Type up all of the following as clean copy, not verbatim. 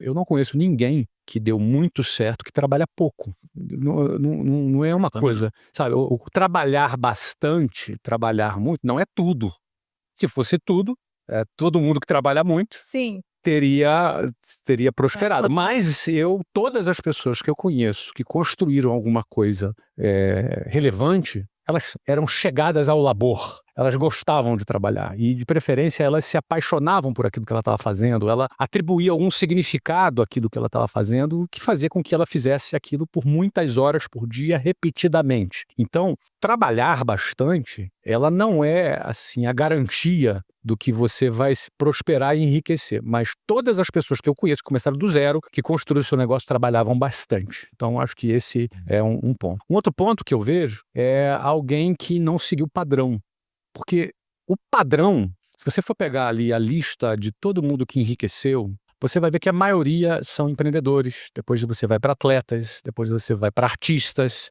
Eu não conheço ninguém que deu muito certo que trabalha pouco. Não é uma Também não. coisa, sabe, o trabalhar bastante, trabalhar muito, não é tudo. Se fosse tudo, todo mundo que trabalha muito Sim. teria prosperado. É. Mas todas as pessoas que eu conheço que construíram alguma coisa relevante, elas eram chegadas ao labor. Elas gostavam de trabalhar e, de preferência, elas se apaixonavam por aquilo que ela estava fazendo. Ela atribuía algum significado àquilo que ela estava fazendo, o que fazia com que ela fizesse aquilo por muitas horas por dia, repetidamente. Então, trabalhar bastante, ela não é assim a garantia do que você vai se prosperar e enriquecer. Mas todas as pessoas que eu conheço que começaram do zero, que construíram o seu negócio, trabalhavam bastante. Então, acho que esse é um ponto. Um outro ponto que eu vejo é alguém que não seguiu o padrão. Porque o padrão, se você for pegar ali a lista de todo mundo que enriqueceu, você vai ver que a maioria são empreendedores, depois você vai para atletas, depois você vai para artistas.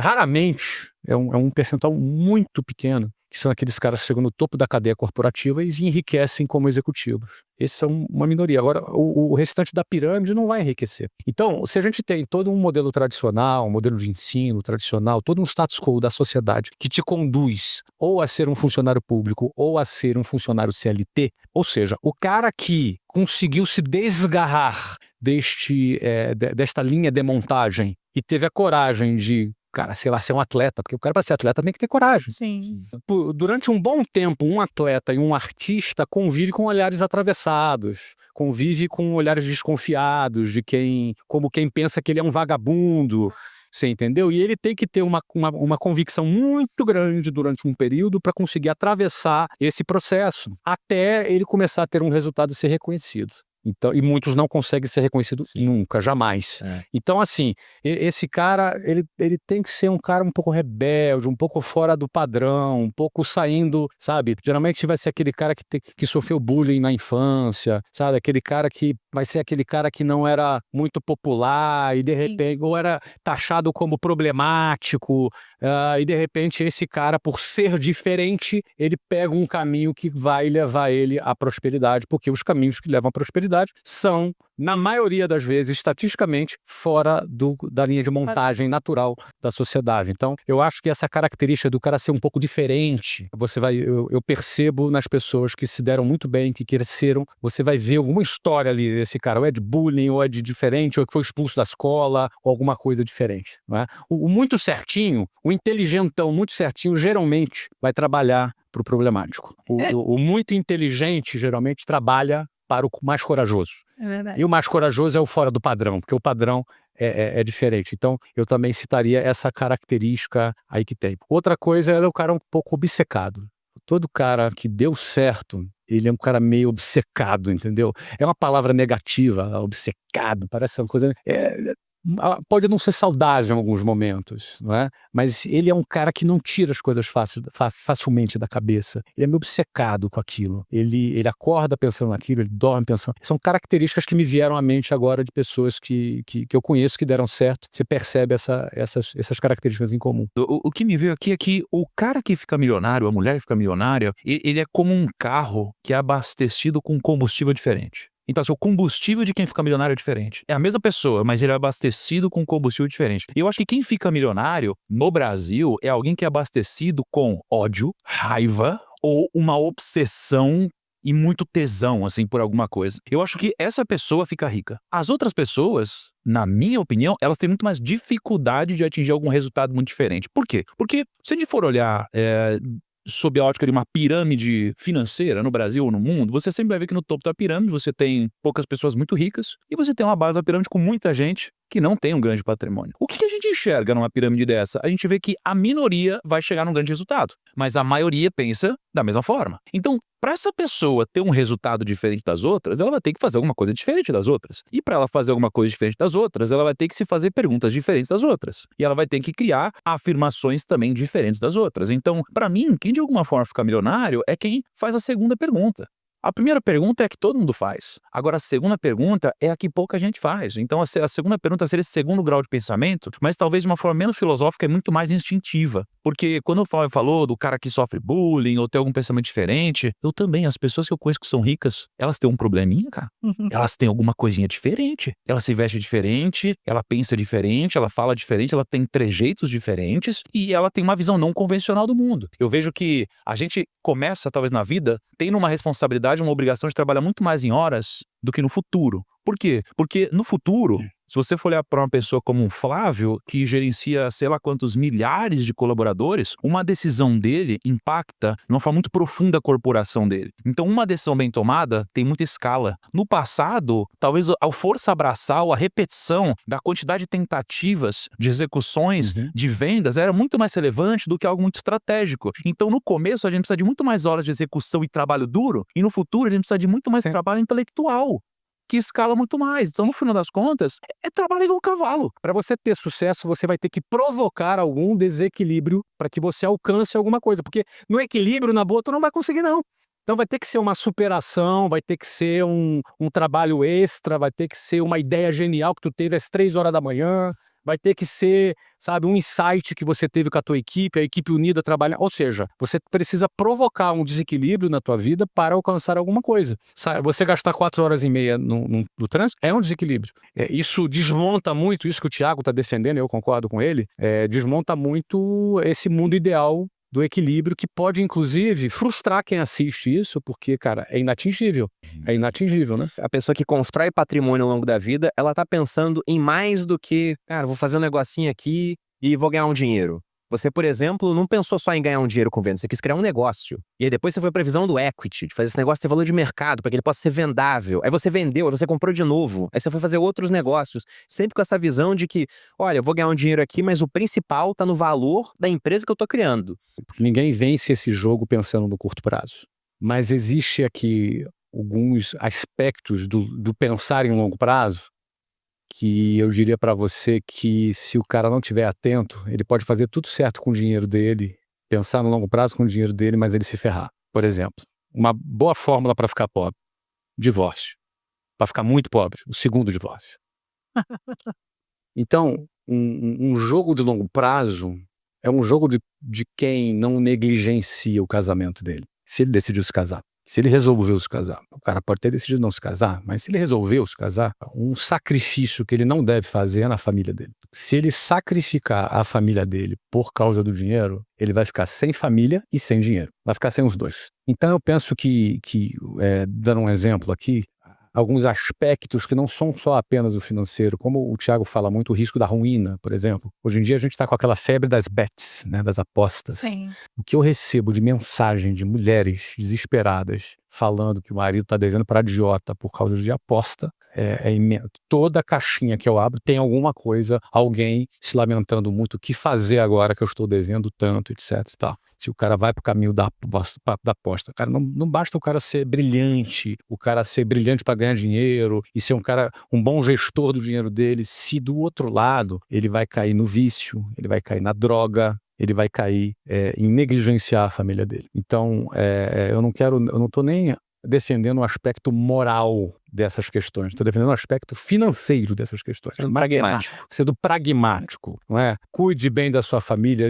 Raramente, é um percentual muito pequeno, que são aqueles caras que chegam no topo da cadeia corporativa e enriquecem como executivos. Esses são uma minoria. Agora, o restante da pirâmide não vai enriquecer. Então, se a gente tem todo um modelo tradicional, um modelo de ensino tradicional, todo um status quo da sociedade que te conduz ou a ser um funcionário público ou a ser um funcionário CLT, ou seja, o cara que conseguiu se desgarrar desta linha de montagem e teve a coragem de, cara, sei lá, ser um atleta, porque o cara, para ser atleta, tem que ter coragem. Sim. Durante um bom tempo, um atleta e um artista convive com olhares atravessados, convive com olhares desconfiados de como quem pensa que ele é um vagabundo, você entendeu? E ele tem que ter uma convicção muito grande durante um período para conseguir atravessar esse processo, até ele começar a ter um resultado e ser reconhecido. Então, e muitos não conseguem ser reconhecidos nunca, jamais. Então, assim, esse cara, ele tem que ser um cara um pouco rebelde, um pouco fora do padrão, um pouco saindo, sabe? Geralmente vai ser aquele cara que sofreu bullying na infância, sabe? Aquele cara que vai ser aquele cara que não era muito popular e, de repente, ou era taxado como problemático, e, de repente, esse cara, por ser diferente, ele pega um caminho que vai levar ele à prosperidade, porque os caminhos que levam à prosperidade são, na maioria das vezes, estatisticamente, fora da linha de montagem natural da sociedade. Então, eu acho que essa característica do cara ser um pouco diferente, eu percebo nas pessoas que se deram muito bem, que cresceram, você vai ver alguma história ali desse cara, ou é de bullying, ou é de diferente, ou que foi expulso da escola, ou alguma coisa diferente. Não é? O muito certinho, o inteligentão muito certinho, geralmente vai trabalhar para o problemático. O muito inteligente, geralmente, trabalha para o mais corajoso. É verdade. E o mais corajoso é o fora do padrão, porque o padrão é diferente. Então, eu também citaria essa característica aí que tem. Outra coisa é o cara um pouco obcecado. Todo cara que deu certo, ele é um cara meio obcecado, entendeu? É uma palavra negativa, obcecado, parece uma coisa... pode não ser saudável em alguns momentos, não é? Mas ele é um cara que não tira as coisas facilmente da cabeça. Ele é meio obcecado com aquilo. Ele acorda pensando naquilo, ele dorme pensando. São características que me vieram à mente agora de pessoas que eu conheço que deram certo. Você percebe essas características em comum. O que me veio aqui é que o cara que fica milionário, a mulher que fica milionária, ele é como um carro que é abastecido com combustível diferente. Então, assim, o combustível de quem fica milionário é diferente. É a mesma pessoa, mas ele é abastecido com combustível diferente. E eu acho que quem fica milionário no Brasil é alguém que é abastecido com ódio, raiva ou uma obsessão e muito tesão, assim, por alguma coisa. Eu acho que essa pessoa fica rica. As outras pessoas, na minha opinião, elas têm muito mais dificuldade de atingir algum resultado muito diferente. Por quê? Porque se a gente for olhar sob a ótica de uma pirâmide financeira no Brasil ou no mundo, você sempre vai ver que no topo da pirâmide você tem poucas pessoas muito ricas e você tem uma base da pirâmide com muita gente que não tem um grande patrimônio. O que a gente enxerga numa pirâmide dessa? A gente vê que a minoria vai chegar num grande resultado, mas a maioria pensa da mesma forma. Então, para essa pessoa ter um resultado diferente das outras, ela vai ter que fazer alguma coisa diferente das outras. E para ela fazer alguma coisa diferente das outras, ela vai ter que se fazer perguntas diferentes das outras. E ela vai ter que criar afirmações também diferentes das outras. Então, para mim, quem de alguma forma fica milionário é quem faz a segunda pergunta. A primeira pergunta é a que todo mundo faz. Agora, a segunda pergunta é a que pouca gente faz. Então, a segunda pergunta seria esse segundo grau de pensamento, mas talvez de uma forma menos filosófica e muito mais instintiva. Porque quando o Flávio falou do cara que sofre bullying ou tem algum pensamento diferente, eu também, as pessoas que eu conheço que são ricas, elas têm um probleminha, cara. Elas têm alguma coisinha diferente. Ela se veste diferente, ela pensa diferente, ela fala diferente, ela tem trejeitos diferentes e ela tem uma visão não convencional do mundo. Eu vejo que a gente começa, talvez na vida, tendo uma responsabilidade, uma obrigação de trabalhar muito mais em horas do que no futuro. Por quê? Porque no futuro, se você for olhar para uma pessoa como um Flávio, que gerencia sei lá quantos milhares de colaboradores, uma decisão dele impacta de uma forma muito profunda a corporação dele. Então, uma decisão bem tomada tem muita escala. No passado, talvez a força abraçal, a repetição da quantidade de tentativas, de execuções, de vendas, era muito mais relevante do que algo muito estratégico. Então, no começo, a gente precisa de muito mais horas de execução e trabalho duro, e no futuro, a gente precisa de muito mais trabalho intelectual, que escala muito mais. Então, no final das contas, é trabalho igual cavalo. Para você ter sucesso, você vai ter que provocar algum desequilíbrio para que você alcance alguma coisa. Porque no equilíbrio, na boa, tu não vai conseguir, não. Então vai ter que ser uma superação, vai ter que ser um trabalho extra, vai ter que ser uma ideia genial que tu teve às 3 horas da manhã, vai ter que ser, sabe, um insight que você teve com a tua equipe, a equipe unida trabalhar. Ou seja, você precisa provocar um desequilíbrio na tua vida para alcançar alguma coisa. Você gastar 4 horas e meia no trânsito é um desequilíbrio. Isso desmonta muito, isso que o Thiago está defendendo, eu concordo com ele, desmonta muito esse mundo ideal do equilíbrio, que pode, inclusive, frustrar quem assiste isso, porque, cara, é inatingível. É inatingível, né? A pessoa que constrói patrimônio ao longo da vida, ela tá pensando em mais do que, cara, vou fazer um negocinho aqui e vou ganhar um dinheiro. Você, por exemplo, não pensou só em ganhar um dinheiro com venda, você quis criar um negócio. E aí depois você foi pra visão do equity, de fazer esse negócio ter valor de mercado, para que ele possa ser vendável. Aí você vendeu, aí você comprou de novo. Aí você foi fazer outros negócios, sempre com essa visão de que, olha, eu vou ganhar um dinheiro aqui, mas o principal tá no valor da empresa que eu tô criando. Ninguém vence esse jogo pensando no curto prazo. Mas existe aqui alguns aspectos do pensar em longo prazo que eu diria para você que, se o cara não estiver atento, ele pode fazer tudo certo com o dinheiro dele, pensar no longo prazo com o dinheiro dele, mas ele se ferrar. Por exemplo, uma boa fórmula para ficar pobre: divórcio. Para ficar muito pobre, o segundo divórcio. Então, um jogo de longo prazo é um jogo de quem não negligencia o casamento dele. Se ele decidiu se casar, se ele resolveu se casar, o cara pode ter decidido não se casar, mas se ele resolveu se casar, um sacrifício que ele não deve fazer é na família dele. Se ele sacrificar a família dele por causa do dinheiro, ele vai ficar sem família e sem dinheiro. Vai ficar sem os dois. Então eu penso que dando um exemplo aqui, alguns aspectos que não são só apenas o financeiro, como o Thiago fala muito, o risco da ruína, por exemplo. Hoje em dia a gente está com aquela febre das bets, né, das apostas. Sim. O que eu recebo de mensagem de mulheres desesperadas falando que o marido está devendo para agiota por causa de aposta é imenso. Toda caixinha que eu abro tem alguma coisa, alguém se lamentando muito, o que fazer agora que eu estou devendo tanto, etc e tal. Se o cara vai para o caminho da aposta, cara, não basta o cara ser brilhante, para ganhar dinheiro e ser um bom gestor do dinheiro dele, se do outro lado ele vai cair no vício, ele vai cair na droga, ele vai cair em negligenciar a família dele. Então, eu não estou nem defendendo o aspecto moral dessas questões, estou defendendo o aspecto financeiro dessas questões. Pragmático. Sendo pragmático, não é? Cuide bem da sua família.